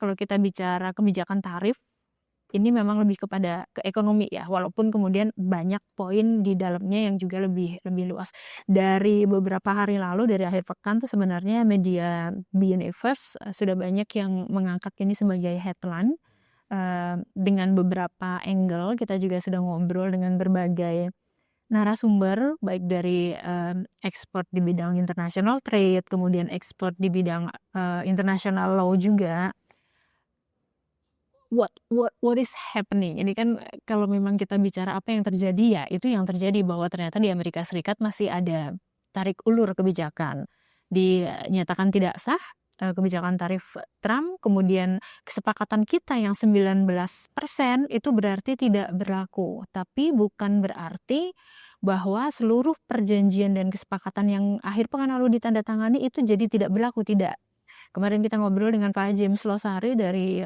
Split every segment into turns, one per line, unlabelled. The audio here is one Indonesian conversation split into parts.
kalau kita bicara kebijakan tarif, ini memang lebih kepada ke ekonomi ya, walaupun kemudian banyak poin di dalamnya yang juga lebih luas. Dari beberapa hari lalu, dari akhir pekan tuh sebenarnya media Universe sudah banyak yang mengangkat ini sebagai headline. Dengan beberapa angle, kita juga sudah ngobrol dengan berbagai narasumber, baik dari ekspor di bidang international trade, kemudian ekspor di bidang international law juga. What is happening? Ini kan kalau memang kita bicara apa yang terjadi ya, itu yang terjadi bahwa ternyata di Amerika Serikat masih ada tarik ulur kebijakan. Dinyatakan tidak sah kebijakan tarif Trump, kemudian kesepakatan kita yang 19% itu berarti tidak berlaku. Tapi bukan berarti bahwa seluruh perjanjian dan kesepakatan yang akhir pekan lalu ditandatangani itu jadi tidak berlaku, tidak. Kemarin kita ngobrol dengan Pak James Losari dari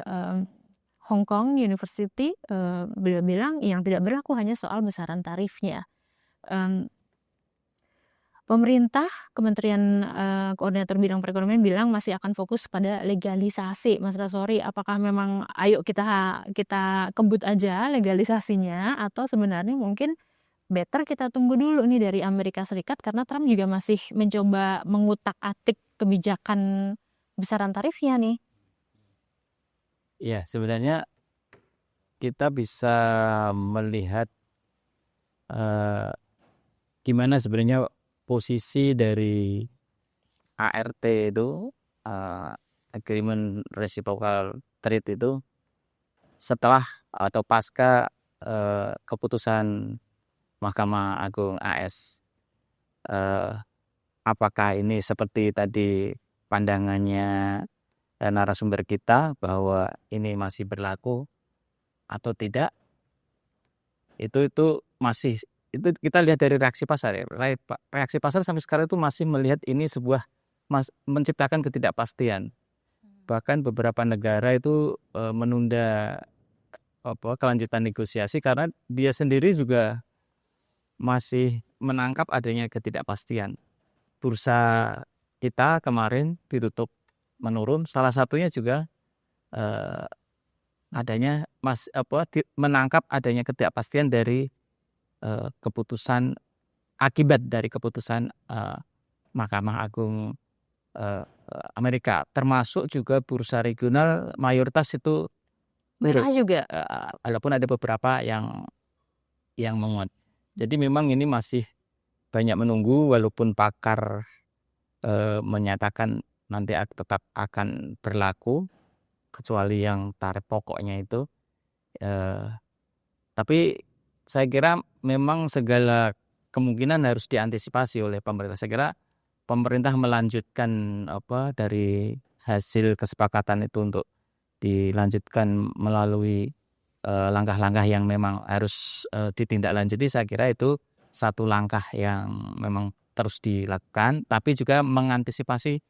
Hong Kong University, beliau bilang yang tidak berlaku hanya soal besaran tarifnya. Pemerintah, Kementerian Koordinator Bidang Perekonomian bilang masih akan fokus pada legalisasi. Mas Rasori, apakah memang ayo kita kebut aja legalisasinya, atau sebenarnya mungkin better kita tunggu dulu nih dari Amerika Serikat karena Trump juga masih mencoba mengutak-atik kebijakan besaran tarifnya nih.
Ya, sebenarnya kita bisa melihat gimana sebenarnya posisi dari ART itu, Agreement Reciprocal Trade itu, setelah atau pasca keputusan Mahkamah Agung AS. Apakah ini seperti tadi pandangannya narasumber kita bahwa ini masih berlaku atau tidak? Itu masih, itu kita lihat dari reaksi pasar ya. Reaksi pasar sampai sekarang itu masih melihat ini sebuah menciptakan ketidakpastian. Bahkan beberapa negara itu menunda kelanjutan negosiasi karena dia sendiri juga masih menangkap adanya ketidakpastian. Bursa kita kemarin ditutup menurun, salah satunya juga adanya menangkap adanya ketidakpastian dari keputusan, akibat dari keputusan Mahkamah Agung Amerika, termasuk juga bursa regional mayoritas itu
Merah juga.
walaupun ada beberapa yang menguat. Jadi memang ini masih banyak menunggu, walaupun pakar menyatakan nanti tetap akan berlaku kecuali yang tarif pokoknya itu. Tapi saya kira memang segala kemungkinan harus diantisipasi oleh pemerintah. Saya kira pemerintah melanjutkan dari hasil kesepakatan itu untuk dilanjutkan melalui langkah-langkah yang memang harus ditindaklanjuti. Saya kira itu satu langkah yang memang terus dilakukan, tapi juga mengantisipasi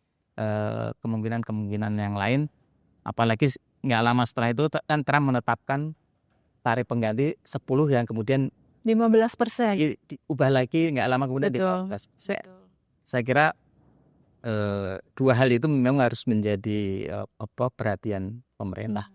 kemungkinan-kemungkinan yang lain. Apalagi nggak lama setelah itu kan Trump menetapkan tarif pengganti 10 yang kemudian
15%.
diubah lagi nggak lama kemudian 15%. Saya kira dua hal itu memang harus menjadi perhatian pemerintah.